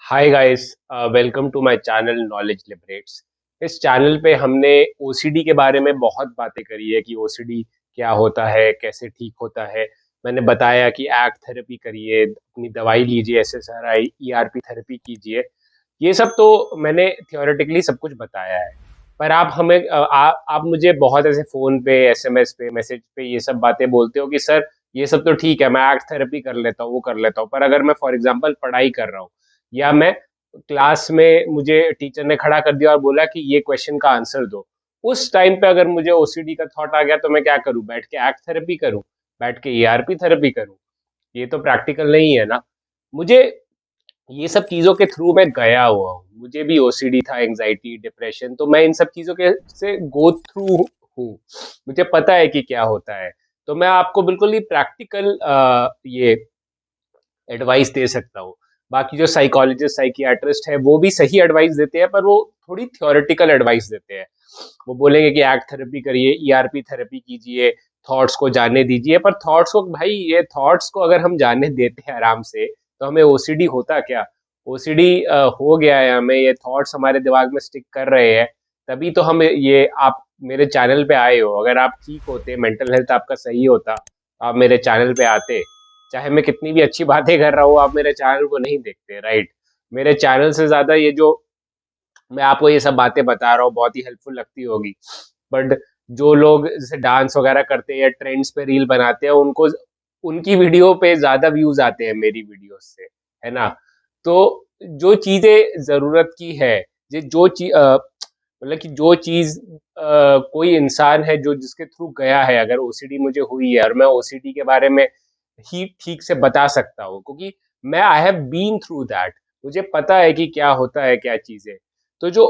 Hi guys, welcome to my channel Knowledge Liberates. इस चैनल पे हमने ओसीडी के बारे में बहुत बातें करी है कि ओसीडी क्या होता है, कैसे ठीक होता है। मैंने बताया कि एक्ट थेरेपी करिए, अपनी दवाई लीजिए, एसएसआरआई ईआरपी थेरेपी कीजिए। ये सब तो मैंने थियोरेटिकली सब कुछ बताया है। पर आप मुझे बहुत ऐसे फ़ोन पे, एसएमएस पे, मैसेज पे ये सब बातें बोलते हो कि सर ये सब तो ठीक है, मैं एक्ट थेरेपी कर लेता हूँ, वो कर लेता हूँ। पर अगर मैं फॉर एग्जांपल पढ़ाई कर रहा हूँ या मैं क्लास में, मुझे टीचर ने खड़ा कर दिया और बोला कि ये क्वेश्चन का आंसर दो, उस टाइम पे अगर मुझे ओसीडी का थॉट आ गया तो मैं क्या करूँ? बैठ के एक्ट थेरेपी करूँ? बैठ के ईआरपी थेरेपी करूँ? ये तो प्रैक्टिकल नहीं है ना। मुझे ये सब चीज़ों के थ्रू मैं गया हुआ हूँ। मुझे भी ओसीडी था, एंग्जायटी, डिप्रेशन, तो मैं इन सब चीज़ों के से गो थ्रू हूँ। मुझे पता है कि क्या होता है। तो मैं आपको बिल्कुल ही प्रैक्टिकल ये एडवाइस दे सकता हूँ। बाकी जो साइकोलॉजिस्ट, साइकियाट्रिस्ट है, वो भी सही एडवाइस देते हैं, पर वो थोड़ी थ्योरेटिकल एडवाइस देते हैं। वो बोलेंगे कि एक्ट थेरेपी करिए, ईआरपी थेरेपी कीजिए, थॉट्स को जाने दीजिए। पर थॉट्स को भाई, ये थॉट्स को अगर हम जाने देते हैं आराम से, तो हमें ओसीडी होता क्या? ओसीडी हो गया है हमें, ये थॉट्स हमारे दिमाग में स्टिक कर रहे हैं। तभी तो हम ये आप मेरे चैनल पे आए हो। अगर आप ठीक होते, मेंटल हेल्थ आपका सही होता, आप मेरे चैनल पे आते। चाहे मैं कितनी भी अच्छी बातें कर रहा हूँ, आप मेरे चैनल को नहीं देखते, राइट? मेरे चैनल से ज्यादा ये जो मैं आपको ये सब बातें बता रहा हूँ बहुत ही हेल्पफुल लगती होगी। बट जो लोग जैसे डांस वगैरह करते हैं या ट्रेंड्स पे रील बनाते हैं, उनको उनकी वीडियो पे ज्यादा व्यूज आते हैं मेरी वीडियो से, है ना? तो जो चीजें जरूरत की है, ये जो चीज मतलब कि जो चीज कोई इंसान है जो जिसके थ्रू गया है, अगर ओसीडी मुझे हुई है और मैं ओसीडी के बारे में ही ठीक से बता सकता हूँ, क्योंकि मैं I have been through that. मुझे पता है कि क्या होता है, क्या चीजें। तो जो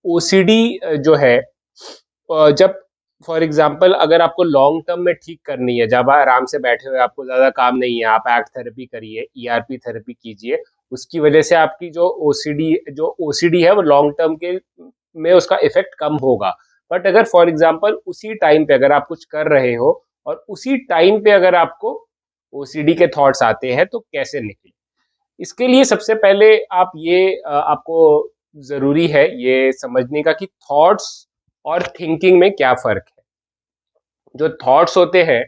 ओसीडी जो है, जब फॉर एग्जांपल अगर आपको लॉन्ग टर्म में ठीक करनी है, जब आप आराम से बैठे हुए, आपको ज्यादा काम नहीं है, आप एक्ट थेरेपी करिए, ईआरपी थेरेपी कीजिए। उसकी वजह से आपकी जो ओसीडी है वो लॉन्ग टर्म के में उसका इफेक्ट कम होगा। बट अगर फॉर एग्जांपल उसी टाइम पे अगर आप कुछ कर रहे हो और उसी टाइम पे अगर आपको ओसीडी के थॉट्स आते हैं, तो कैसे निकले? इसके लिए सबसे पहले आपको ज़रूरी है ये समझने का कि थॉट्स और थिंकिंग में क्या फ़र्क है। जो थॉट्स होते हैं,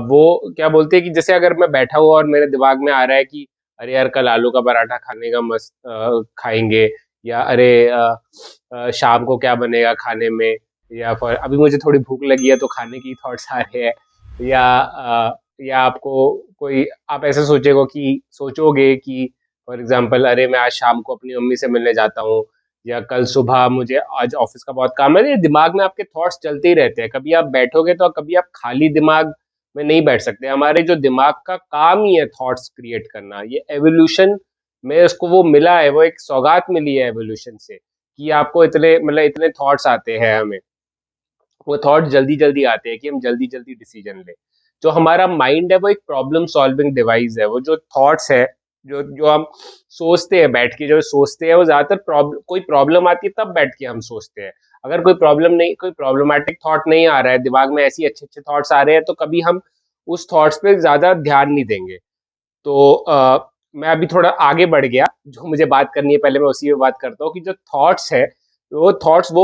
वो क्या बोलते हैं कि जैसे अगर मैं बैठा हुआ और मेरे दिमाग में आ रहा है कि अरे यार, कल आलू का पराठा खाने का मस्त खाएँगे, या अरे शाम को क्या बनेगा खाने में, या फिर अभी मुझे थोड़ी भूख लगी है तो खाने की थॉट्स आ रहे हैं। या आपको कोई आप ऐसे सोचोगे कि फॉर एग्जांपल, अरे मैं आज शाम को अपनी मम्मी से मिलने जाता हूँ, या कल सुबह मुझे आज ऑफिस का बहुत काम है। ये दिमाग में आपके थॉट्स चलते ही रहते हैं। कभी आप बैठोगे तो कभी आप खाली दिमाग में नहीं बैठ सकते। हमारे जो दिमाग का काम ही है थॉट्स क्रिएट करना। ये एवोल्यूशन में उसको वो मिला है, वो एक सौगात मिली है एवोल्यूशन से, कि आपको इतने थॉट्स आते हैं हमें। वो थॉट जल्दी जल्दी आते हैं कि हम जल्दी जल्दी डिसीजन लें। जो हमारा माइंड है वो एक प्रॉब्लम सॉल्विंग डिवाइस है। वो जो थॉट्स है, जो जो हम सोचते हैं, बैठ के जो सोचते हैं, वो ज्यादातर कोई प्रॉब्लम आती है तब बैठ के हम सोचते हैं। अगर कोई प्रॉब्लमेटिक थॉट नहीं आ रहा है दिमाग में, ऐसी अच्छे अच्छे थॉट्स आ रहे हैं, तो कभी हम उस थॉट्स पे ज्यादा ध्यान नहीं देंगे। तो मैं अभी थोड़ा आगे बढ़ गया। जो मुझे बात करनी है पहले मैं उसी में बात करता हूँ कि जो थॉट्स है, वो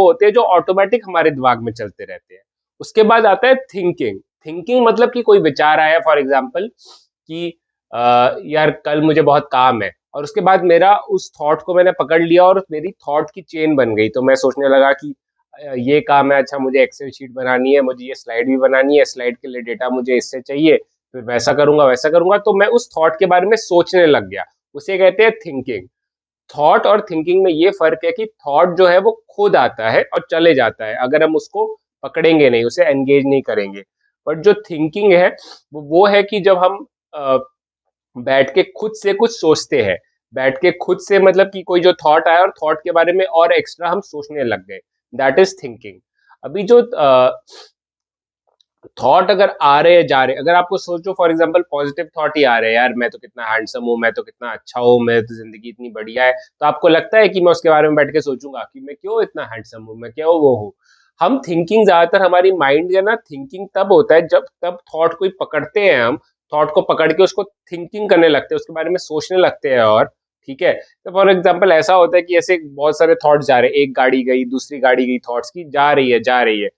होते हैं जो ऑटोमेटिक हमारे दिमाग में चलते रहते हैं। उसके बाद आता है थिंकिंग। थिंकिंग मतलब कि कोई विचार आया फॉर एग्जांपल कि यार कल मुझे बहुत काम है, और उसके बाद मेरा उस थॉट को मैंने पकड़ लिया और मेरी थॉट की चेन बन गई। तो मैं सोचने लगा कि ये काम है, अच्छा मुझे एक्सेल शीट बनानी है, मुझे ये स्लाइड भी बनानी है, स्लाइड के लिए डेटा मुझे इससे चाहिए, फिर वैसा करूंगा वैसा करूंगा। तो मैं उस थॉट के बारे में सोचने लग गया। उसे कहते हैं थिंकिंग। थॉट और थिंकिंग में ये फर्क है कि थॉट जो है वो खुद आता है और चले जाता है, अगर हम उसको पकड़ेंगे नहीं, उसे एंगेज नहीं करेंगे। बट जो थिंकिंग है, वो है कि जब हम अ, बैठ के खुद से कुछ सोचते हैं। बैठ के खुद से मतलब कि कोई जो थॉट आया और थॉट के बारे में और एक्स्ट्रा हम सोचने लग गए, दैट इज थिंकिंग। अभी जो थॉट अगर आ रहे हैं जा रहे हैं, अगर आपको सोचो फॉर एग्जांपल पॉजिटिव थॉट ही आ रहे हैं, यार मैं तो कितना हैंडसम हूँ, मैं तो कितना अच्छा हूँ, मैं तो जिंदगी इतनी बढ़िया है, तो आपको लगता है कि मैं उसके बारे में बैठ के सोचूंगा कि मैं क्यों इतना हैंडसम हूँ, मैं क्यों वो हूँ। हम थिंकिंग ज्यादातर हमारी माइंड है ना, थिंकिंग तब होता है जब तब थॉट कोई पकड़ते हैं हम, थॉट को पकड़ के उसको थिंकिंग करने लगते हैं, उसके बारे में सोचने लगते हैं। ठीक है? तो फॉर एग्जांपल ऐसा होता है कि ऐसे बहुत सारे थॉट्स जा रहे हैं, एक गाड़ी गई, दूसरी गाड़ी गई थॉट्स की, जा रही है।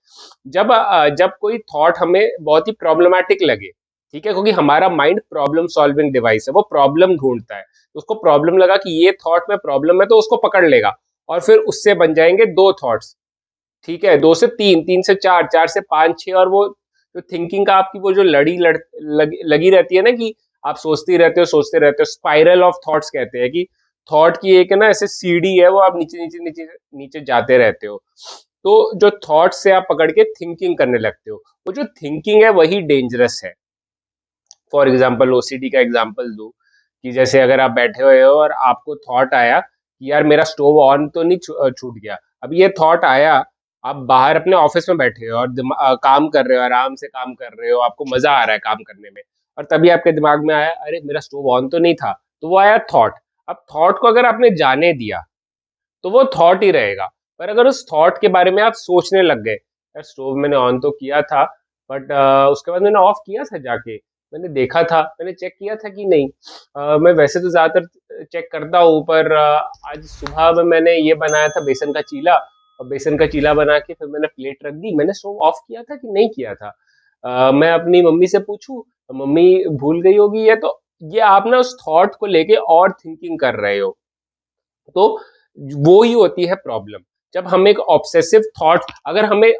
जब कोई थॉट हमें बहुत ही प्रॉब्लमैटिक लगे, ठीक है? क्योंकि हमारा माइंड प्रॉब्लम सॉल्विंग डिवाइस है, वो प्रॉब्लम ढूँढता है। उसको प्रॉब्लम लगा कि ये थॉट में प्रॉब्लम है, तो उसको पकड़ लेगा और फिर उससे बन जाएँगे 2 थॉट्स, ठीक है? 2 से 3, 3 से 4, 4 से 5, 6, और वो जो थिंकिंग का आपकी वो जो लड़ी लड़ लगी रहती है ना, कि आप सोचते रहते हो, स्पाइरल ऑफ थॉट्स कहते हैं कि थॉट की एक है ना ऐसे सीढ़ी है, वो आप नीचे जाते रहते हो। तो जो थॉट्स से आप पकड़ के थिंकिंग करने लगते हो, वो जो थिंकिंग है वही डेंजरस है। फॉर एग्जाम्पल ओसीडी का एग्जाम्पल दूं, कि जैसे अगर आप बैठे हुए हो और आपको थॉट आया कि यार मेरा स्टोव ऑन तो नहीं छूट गया। अब ये थॉट आया, आप बाहर अपने ऑफिस में बैठे हो और काम कर रहे हो, आराम से काम कर रहे हो, आपको मजा आ रहा है काम करने में, और तभी आपके दिमाग में आया अरे मेरा स्टोव ऑन तो नहीं था, तो वो आया थॉट। अब थॉट को अगर आपने जाने दिया तो वो थॉट ही रहेगा। पर अगर उस थॉट के बारे में आप सोचने लग गए, यार स्टोव मैंने ऑन तो किया था, बट उसके बाद मैंने ऑफ किया था जाके, मैंने देखा था, मैंने चेक किया था कि नहीं। मैं वैसे तो ज्यादातर चेक करता हूँ, पर आज सुबह में मैंने ये बनाया था बेसन का चीला, और बेसन का चीला बना के फिर मैंने प्लेट रख दी, मैंने स्टोव ऑफ किया था कि नहीं किया था। मैं अपनी मम्मी से पूछूं, मम्मी भूल गई होगी, ये तो ये आप ना उस थॉट को लेके और थिंकिंग कर रहे हो। तो वो ही होती है प्रॉब्लम। जब हम एक ऑब्सेसिव थॉट, अगर हमें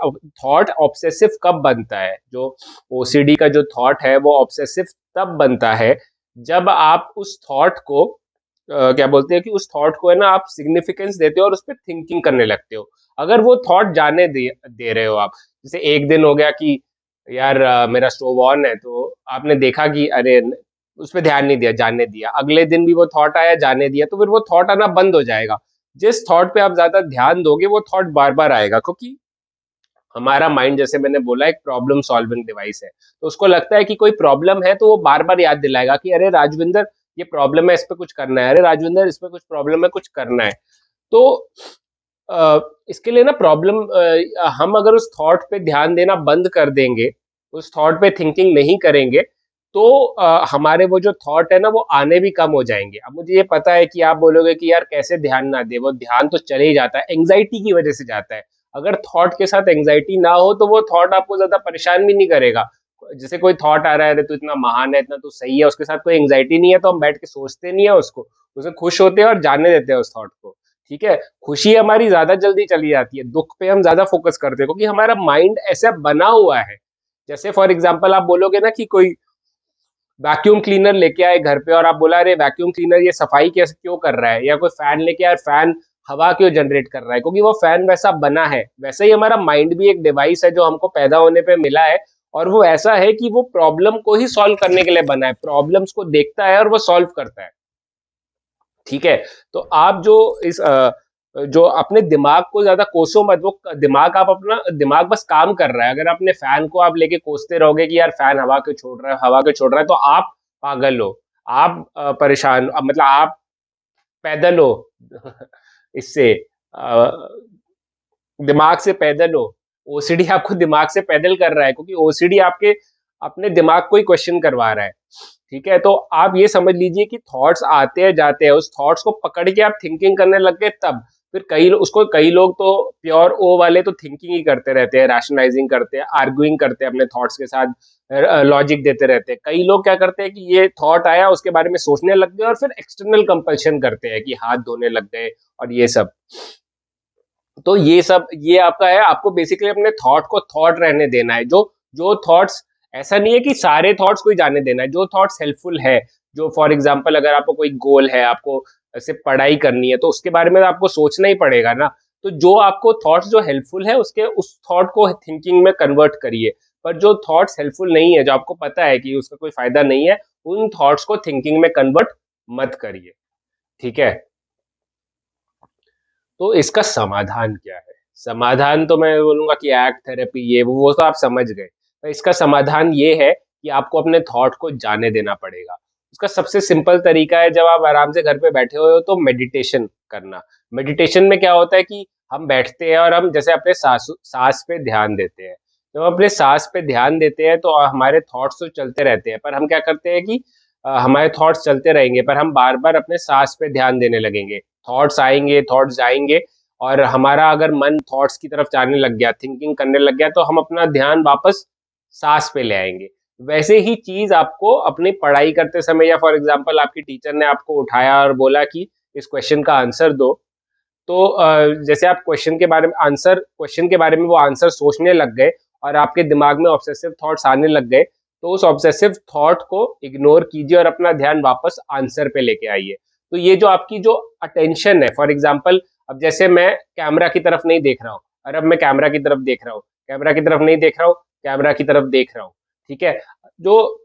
थॉट ऑब्सेसिव कब बनता है, जो ओसीडी का जो थॉट है वो ऑब्सेसिव तब बनता है जब आप उस थॉट को क्या बोलते हैं कि उस थॉट को है ना आप सिग्निफिकेंस देते हो और उस पर थिंकिंग करने लगते हो। अगर वो थॉट जाने दे रहे हो आप, जैसे एक दिन हो गया कि यार मेरा स्टोव ऑन है, तो आपने देखा कि अरे उस पर ध्यान नहीं दिया, जाने दिया, अगले दिन भी वो थॉट आया, जाने दिया, तो फिर वो थॉट आना बंद हो जाएगा। जिस थॉट पे आप ज्यादा ध्यान दोगे वो थॉट बार बार आएगा, क्योंकि हमारा माइंड जैसे मैंने बोला एक प्रॉब्लम सॉल्विंग डिवाइस है। तो उसको लगता है कि कोई प्रॉब्लम है तो वो बार बार याद दिलाएगा कि अरे राजविंदर ये प्रॉब्लम है, इस पे कुछ करना है, अरे राजविंदर इसमें कुछ प्रॉब्लम है, कुछ करना है। तो इसके लिए ना प्रॉब्लम, हम अगर उस थॉट पे ध्यान देना बंद कर देंगे, उस थॉट पे थिंकिंग नहीं करेंगे, तो हमारे वो जो थॉट है ना वो आने भी कम हो जाएंगे। अब मुझे ये पता है कि आप बोलोगे कि यार कैसे ध्यान ना दे, वो ध्यान तो चले ही जाता है, एंग्जाइटी की वजह से जाता है। अगर थॉट के साथ एंग्जाइटी ना हो तो वो थॉट आपको ज्यादा परेशान भी नहीं करेगा। जैसे कोई थॉट आ रहा है, अरे तू इतना महान है, इतना तू सही है, उसके साथ कोई एंग्जाइटी नहीं है, तो हम बैठ के सोचते नहीं है उसको, उसे खुश होते हैं और जाने देते हैं उस थॉट को। ठीक है? खुशी हमारी ज़्यादा जल्दी चली जाती है, दुःख पे हम ज़्यादा फ़ोकस करते हैं, क्योंकि हमारा माइंड ऐसा बना हुआ है। जैसे फॉर एग्ज़ाम्पल आप बोलोगे ना कि कोई वैक्यूम क्लीनर लेके आए घर पे और आप बोला अरे वैक्यूम क्लीनर ये सफाई कैसे क्यों कर रहा है, या कोई फैन लेके आए, फैन हवा क्यों जनरेट कर रहा है, क्योंकि वो फैन वैसा बना है। वैसे ही हमारा माइंड भी एक डिवाइस है जो हमको पैदा होने पे मिला है, और वो ऐसा है कि वो प्रॉब्लम को ही सॉल्व करने के लिए बना है, प्रॉब्लम्स को देखता है और वो सॉल्व करता है। ठीक है? तो आप जो अपने दिमाग को ज़्यादा कोसो मत, वो दिमाग आप अपना दिमाग बस काम कर रहा है। अगर अपने फैन को आप लेके कोसते रहोगे कि यार फैन हवा क्यों छोड़ रहा है, हवा क्यों छोड़ रहा है, तो आप पागल हो, आप परेशान, मतलब आप पैदल हो इससे, अ, दिमाग से पैदल हो। ओसीडी आपको दिमाग से पैदल कर रहा है, क्योंकि ओसीडी आपके अपने दिमाग को ही क्वेश्चन करवा रहा है। ठीक है? तो आप ये समझ लीजिए कि थॉट्स आते हैं, जाते हैं, उस थॉट्स को पकड़ के आप थिंकिंग करने लग गए तब। फिर कई लोग तो प्योर ओ वाले तो थिंकिंग ही करते रहते हैं, रैशनलाइजिंग करते हैं, आर्ग्यूइंग करते हैं अपने थॉट्स के साथ, लॉजिक देते रहते हैं। कई लोग क्या करते हैं कि ये थॉट आया, उसके बारे में सोचने लग गए और फिर एक्सटर्नल कंपल्शन करते हैं कि हाथ धोने लग गए और ये सब। तो ये सब ये आपका है, आपको बेसिकली अपने थॉट को थॉट रहने देना है। जो जो थॉट्स, ऐसा नहीं है कि सारे थॉट्स को ही जाने देना है, जो थॉट्स हेल्पफुल है, जो फॉर एग्जांपल अगर आपको कोई गोल है, आपको ऐसे पढ़ाई करनी है, तो उसके बारे में आपको सोचना ही पड़ेगा ना। तो जो आपको थॉट्स जो हेल्पफुल है उसके उस थॉट को थिंकिंग में कन्वर्ट करिए। पर जो थॉट्स हेल्पफुल नहीं है, जो आपको पता है कि उसका कोई फायदा नहीं है, उन थॉट्स को थिंकिंग में कन्वर्ट मत करिए। ठीक है? तो इसका समाधान क्या है? समाधान तो मैं बोलूँगा कि एक्ट थेरेपी, ये वो तो आप समझ गए। तो इसका समाधान ये है कि आपको अपने थॉट को जाने देना पड़ेगा। उसका सबसे सिंपल तरीका है, जब आप आराम से घर पे बैठे हुए हो तो मेडिटेशन करना। मेडिटेशन में क्या होता है कि हम बैठते हैं और हम जैसे अपने साँस पे ध्यान देते हैं। जब हम अपने साँस पे ध्यान देते हैं तो हमारे थॉट्स तो चलते रहते हैं, पर हम क्या करते हैं कि हमारे थॉट्स चलते रहेंगे, पर हम बार बार अपने सांस पे ध्यान देने लगेंगे। थॉट्स आएंगे, थॉट्स जाएंगे, और हमारा अगर मन थॉट्स की तरफ जाने लग गया, थिंकिंग करने लग गया, तो हम अपना ध्यान वापस सांस पे ले आएंगे। वैसे ही चीज आपको अपनी पढ़ाई करते समय, या फॉर एग्जाम्पल आपकी टीचर ने आपको उठाया और बोला कि इस क्वेश्चन का आंसर दो, तो जैसे आप क्वेश्चन के बारे में वो आंसर सोचने लग गए, और आपके दिमाग में ऑब्सेसिव थॉट्स आने लग गए, तो उस ऑब्सेसिव थॉट को इग्नोर कीजिए और अपना ध्यान वापस आंसर पे लेके आइए। तो ये जो आपकी जो अटेंशन है, फॉर एग्जाम्पल अब जैसे मैं कैमरा की तरफ नहीं देख रहा हूँ, और अब मैं कैमरा की तरफ देख रहा हूँ, कैमरा की तरफ नहीं देख रहा हूँ, कैमरा की तरफ देख रहा हूँ, ठीक है। जो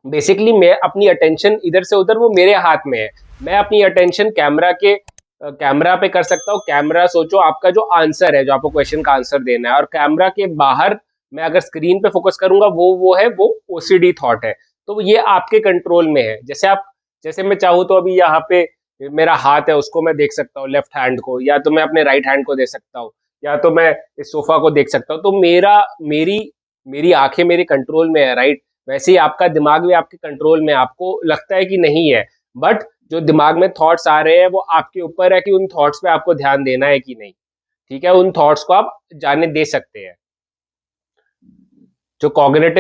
बेसिकली मैं अपनी अटेंशन इधर से उधर, वो मेरे हाथ में है। मैं अपनी अटेंशन कैमरा पे कर सकता हूँ। कैमरा, सोचो आपका जो आंसर है, जो आपको क्वेश्चन का आंसर देना है, और कैमरा के बाहर मैं अगर स्क्रीन पे फोकस करूंगा, वो ओसीडी थॉट है। तो ये आपके कंट्रोल में है। जैसे मैं चाहूँ तो अभी यहाँ पे मेरा हाथ है, उसको मैं देख सकता हूँ, लेफ्ट हैंड को, या तो मैं अपने राइट हैंड को देख सकता हूँ, या तो मैं इस सोफा को देख सकता हूँ। तो मेरी मेरी आंखें मेरे कंट्रोल में है, राइट। वैसे ही आपका दिमाग भी आपके कंट्रोल में है। आपको लगता है कि नहीं है, बट जो दिमाग में थॉट्स आ रहे हैं, वो आपके ऊपर है कि उन थॉट्स पे आपको ध्यान देना है कि नहीं। ठीक है, उन थॉट्स को आप जाने दे सकते हैं। जो कॉग्निटिव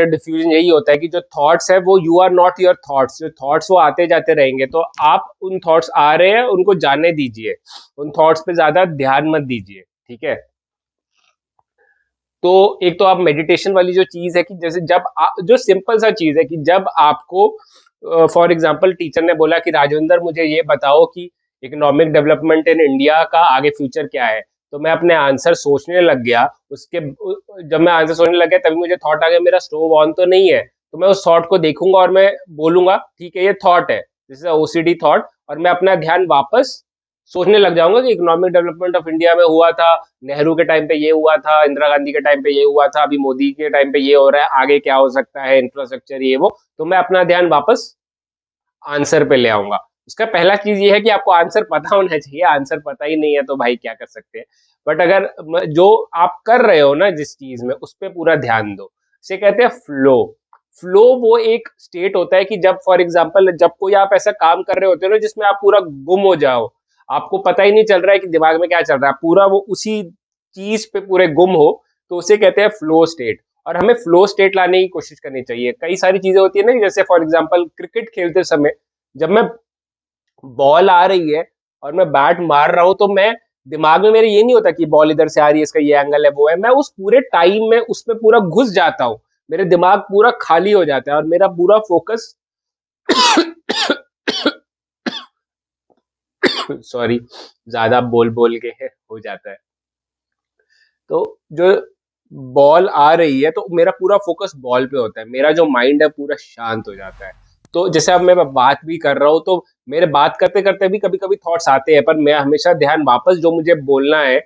डिफ्यूजन यही होता है कि जो थॉट्स है, वो you are not your thoughts. जो थॉट्स वो आते जाते रहेंगे, तो आप उन थॉट्स आ रहे हैं उनको जाने दीजिए, उन थॉट्स पे ज्यादा ध्यान मत दीजिए। ठीक है। तो एक तो आप मेडिटेशन वाली जो चीज है कि जैसे जो सिंपल सा चीज है कि जब आपको फॉर एग्जांपल टीचर ने बोला कि राजेंद्र मुझे ये बताओ कि इकोनॉमिक डेवलपमेंट इन इंडिया का आगे फ्यूचर क्या है, तो मैं अपने आंसर सोचने लग गया। जब मैं आंसर सोचने लग गया, तभी मुझे थॉट आ गया मेरा स्टोव ऑन तो नहीं है। तो मैं उस थॉट को देखूंगा और मैं बोलूंगा ठीक है, ये थॉट है, दिस इज ओसीडी थॉट, और मैं अपना ध्यान वापस सोचने लग जाऊंगा कि इकोनॉमिक डेवलपमेंट ऑफ इंडिया में हुआ था, नेहरू के टाइम पे ये हुआ था, इंदिरा गांधी के टाइम पे ये हुआ था, अभी मोदी के टाइम पे ये हो रहा है, आगे क्या हो सकता है, इंफ्रास्ट्रक्चर ये वो। तो मैं अपना ध्यान वापस आंसर पे ले आऊंगा। उसका पहला चीज ये है कि आपको आंसर पता होना चाहिए। आंसर पता ही नहीं है तो भाई क्या कर सकते हैं। बट अगर जो आप कर रहे हो ना जिस चीज में, उस पर पूरा ध्यान दो। इसे कहते हैं फ्लो। फ्लो वो एक स्टेट होता है कि जब फॉर एग्जाम्पल जब कोई आप ऐसा काम कर रहे होते हो ना जिसमें आप पूरा गुम हो जाओ, आपको पता ही नहीं चल रहा है कि दिमाग में क्या चल रहा है, पूरा वो उसी चीज पे पूरे गुम हो, तो उसे कहते हैं फ्लो स्टेट। और हमें फ्लो स्टेट लाने की कोशिश करनी चाहिए। कई सारी चीजें होती है ना, जैसे फॉर एग्जाम्पल क्रिकेट खेलते समय जब मैं बॉल आ रही है और मैं बैट मार रहा हूं, तो मैं दिमाग में मेरे ये नहीं होता कि बॉल इधर से आ रही है, इसका ये एंगल है, वो है। मैं उस पूरे टाइम में उसमें पूरा घुस जाता हूँ। मेरे दिमाग पूरा खाली हो जाता है और मेरा पूरा फोकस सॉरी, ज्यादा बोल बोल के हो जाता है। तो जो बॉल आ रही है, तो मेरा पूरा फोकस बॉल पे होता है, मेरा जो माइंड है पूरा शांत हो जाता है। तो जैसे अब मैं बात भी कर रहा हूँ, तो मेरे बात करते करते भी कभी कभी थॉट्स आते हैं, पर मैं हमेशा ध्यान वापस जो मुझे बोलना है।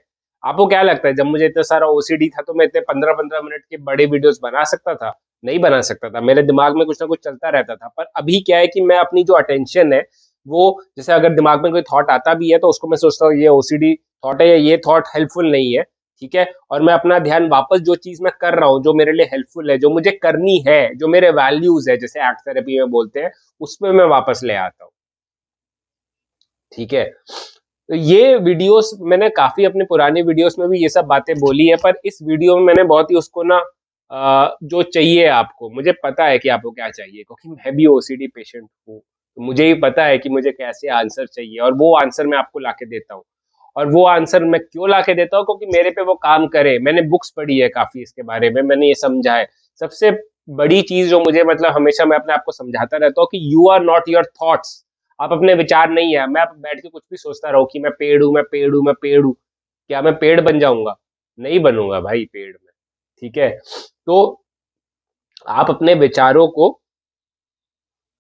आपको क्या लगता है जब मुझे इतना सारा ओसीडी था तो मैं इतने 15-15 मिनट के बड़े वीडियोस बना सकता था? नहीं बना सकता था। मेरे दिमाग में कुछ ना कुछ चलता रहता था। पर अभी क्या है कि मैं अपनी जो अटेंशन है, वो जैसे अगर दिमाग में कोई थॉट आता भी है तो उसको मैं सोचता हूँ ये ओसीडी थॉट है, या ये थॉट हेल्पफुल नहीं है। ठीक है, और मैं अपना ध्यान वापस जो चीज मैं कर रहा हूँ, जो मेरे लिए हेल्पफुल है, जो मुझे करनी है, जो मेरे वैल्यूज है, जैसे एक्ट थेरेपी में बोलते हैं, उसमें मैं वापस ले आता हूँ। ठीक है। तो ये वीडियोस मैंने काफी अपने पुराने वीडियोस में भी ये सब बातें बोली है, पर इस वीडियो में मैंने बहुत ही उसको ना जो चाहिए आपको, मुझे पता है कि आपको क्या चाहिए, क्योंकि मैं भी ओसीडी पेशेंट हूँ। तो मुझे ही पता है कि मुझे कैसे आंसर चाहिए, और वो आंसर मैं आपको लाके देता हूँ। और वो आंसर मैं क्यों लाके देता हूँ? क्योंकि मेरे पे वो काम करे। मैंने बुक्स पढ़ी है काफी इसके बारे में, मैंने ये समझा है। सबसे बड़ी चीज जो मुझे मतलब हमेशा मैं अपने आप को समझाता रहता हूँ कि you are not your thoughts. आप अपने विचार नहीं है। मैं बैठ के कुछ भी सोचता रहूं कि मैं पेड़ हूं, मैं पेड़ हूं, मैं पेड़ हूं, क्या मैं पेड़ बन जाऊंगा? नहीं बनूंगा भाई पेड़ में। ठीक है। तो आप अपने विचारों को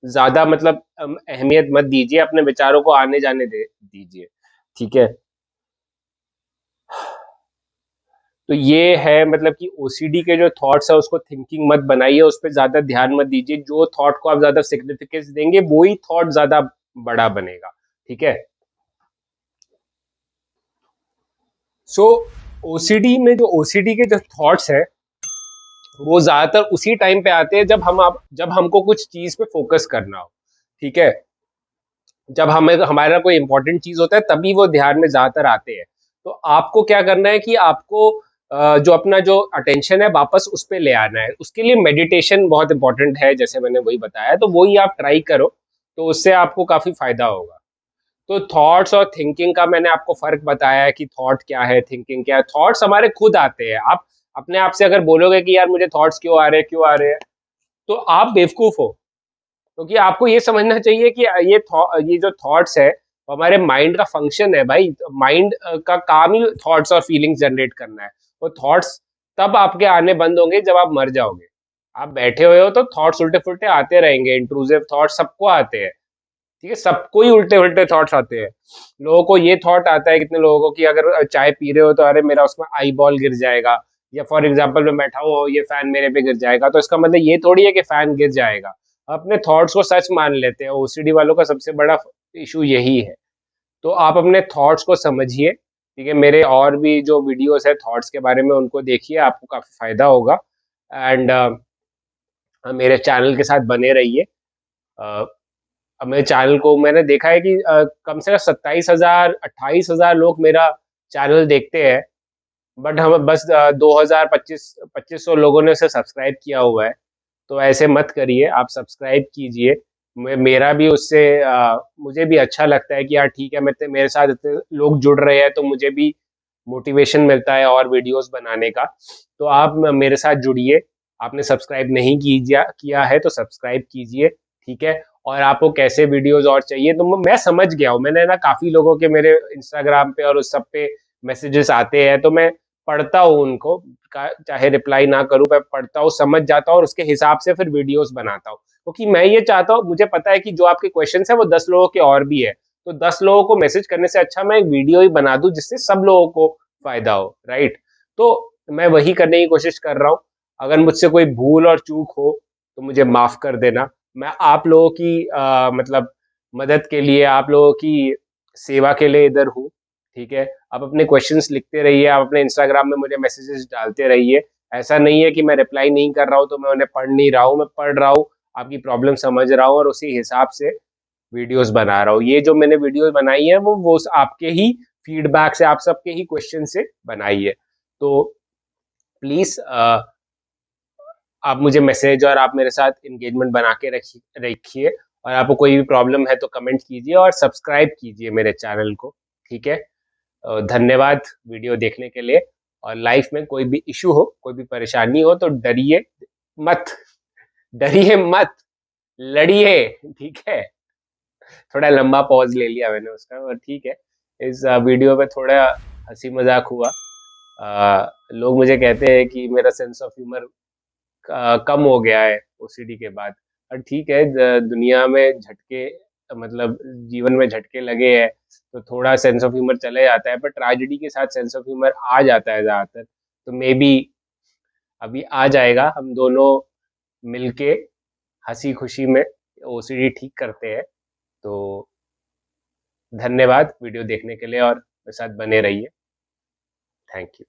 ज्यादा मतलब अहमियत मत दीजिए, अपने विचारों को आने जाने दे दीजिए। ठीक है। तो ये है मतलब कि ओसीडी के जो थॉट्स है उसको थिंकिंग मत बनाइए, उस पर ज्यादा ध्यान मत दीजिए। जो थॉट को आप ज्यादा सिग्निफिकेंस देंगे, वो ही थॉट ज्यादा बड़ा बनेगा। ठीक है। सो ओसीडी में जो ओसीडी के जो थॉट्स है, वो ज़्यादातर उसी टाइम पे आते हैं जब हमको कुछ चीज़ पे फ़ोकस करना हो, ठीक है? जब हमें हमारा कोई इंपॉर्टेंट चीज़ होता है तभी वो ध्यान में ज़्यादातर आते हैं। तो आपको क्या करना है कि आपको जो अपना जो अटेंशन है वापस उस पे ले आना है। उसके लिए मेडिटेशन बहुत इंपॉर्टेंट है, जैसे मैंने वही बताया, तो वही आप ट्राई करो, तो उससे आपको काफ़ी फ़ायदा होगा। तो थॉट्स और थिंकिंग का मैंने आपको फ़र्क बताया है कि थॉट क्या है, थिंकिंग क्या है। थॉट्स हमारे खुद आते हैं। आप अपने आप से अगर बोलोगे कि यार मुझे थॉट्स क्यों आ रहे हैं, क्यों आ रहे हैं? तो आप बेवकूफ़ हो। क्योंकि आपको ये समझना चाहिए कि ये जो थॉट्स है वो हमारे माइंड का फंक्शन है भाई। माइंड का काम ही थॉट्स और फीलिंग्स जनरेट करना है। वो थॉट्स तब आपके आने बंद होंगे जब आप मर जाओगे। आप बैठे हुए हो तो थॉट्स उल्टे फुल्टे आते रहेंगे, इंट्रूसिव थॉट्स सबको आते हैं, ठीक है? सबको ही उल्टे उल्टे थॉट्स आते हैं। लोगों को ये थॉट आता है, कितने लोगों को, कि अगर चाय पी रहे हो तो अरे मेरा उसमें आई बॉल गिर जाएगा, या फॉर एग्जाम्पल मैं बैठा हूँ और ये फैन मेरे पे गिर जाएगा, तो इसका मतलब ये थोड़ी है कि फैन गिर जाएगा। अपने थॉट्स को सच मान लेते हैं। ओसीडी वालों का सबसे बड़ा इशू यही है। तो आप अपने थॉट्स को समझिए, ठीक है? मेरे और भी जो वीडियोस है थॉट्स के बारे में उनको देखिए, आपको काफ़ी फ़ायदा होगा। एंड मेरे चैनल के साथ बने रहिए। अ, अब मेरे चैनल को मैंने देखा है कि कम से कम 27,000 28,000 लोग मेरा चैनल देखते हैं, बट हम बस 2000 2500 लोगों ने उसे सब्सक्राइब किया हुआ है। तो ऐसे मत करिए, आप सब्सक्राइब कीजिए। मेरा भी उससे मुझे भी अच्छा लगता है कि यार ठीक है, मेरे साथ इतने लोग जुड़ रहे हैं, तो मुझे भी मोटिवेशन मिलता है और वीडियोस बनाने का। तो आप मेरे साथ जुड़िए। आपने सब्सक्राइब नहीं कीजिए किया है तो सब्सक्राइब कीजिए, ठीक है? और आपको कैसे वीडियोस और चाहिए तो मैं समझ गया हूँ। मैंने ना काफ़ी लोगों के मेरे इंस्टाग्राम पे और उस सब पे मैसेजेस आते हैं, तो मैं पढ़ता हूँ उनको, चाहे रिप्लाई ना करूँ, मैं पढ़ता हूँ, समझ जाता हूँ और उसके हिसाब से फिर वीडियोस बनाता हूँ। क्योंकि मैं ये चाहता हूँ, मुझे पता है कि जो आपके क्वेश्चन है वो 10 लोगों के और भी है। तो 10 लोगों को मैसेज करने से अच्छा मैं एक वीडियो ही बना दूं जिससे सब लोगों को फायदा हो, राइट? तो मैं वही करने की कोशिश कर रहा हूँ। अगर मुझसे कोई भूल और चूक हो तो मुझे माफ कर देना। मैं आप लोगों की मतलब मदद के लिए, आप लोगों की सेवा के लिए इधर हूँ, ठीक है? आप अपने क्वेश्चंस लिखते रहिए, आप अपने इंस्टाग्राम में मुझे मैसेजेस डालते रहिए। ऐसा नहीं है कि मैं रिप्लाई नहीं कर रहा हूँ तो मैं उन्हें पढ़ नहीं रहा हूँ, मैं पढ़ रहा हूँ, आपकी प्रॉब्लम समझ रहा हूँ और उसी हिसाब से वीडियोस बना रहा हूँ। ये जो मैंने वीडियोस बनाई है वो आपके ही फीडबैक से, आप सबके ही क्वेश्चन से बनाई है। तो प्लीज आप मुझे मैसेज और आप मेरे साथ एंगेजमेंट बना के रखिए रखिए। और आपको कोई भी प्रॉब्लम है तो कमेंट कीजिए और सब्सक्राइब कीजिए मेरे चैनल को, ठीक है? धन्यवाद वीडियो देखने के लिए। और लाइफ में कोई भी इशू हो, कोई भी परेशानी हो तो डरिए मत, डरिए मत, लड़िए, ठीक है? थोड़ा लंबा पॉज ले लिया मैंने उसका, और ठीक है। इस वीडियो पे थोड़ा हंसी मजाक हुआ। लोग मुझे कहते हैं कि मेरा सेंस ऑफ ह्यूमर कम हो गया है ओसीडी के बाद। और ठीक है, दुनिया में झटके, मतलब जीवन में झटके लगे हैं, तो थोड़ा सेंस ऑफ ह्यूमर चले जाता है, पर ट्रेजेडी के साथ सेंस ऑफ ह्यूमर आ जाता है ज्यादातर। तो मे बी अभी आ जाएगा, हम दोनों मिलके हंसी खुशी में ओसीडी ठीक करते हैं। तो धन्यवाद वीडियो देखने के लिए और मेरे साथ बने रहिए। Thank you.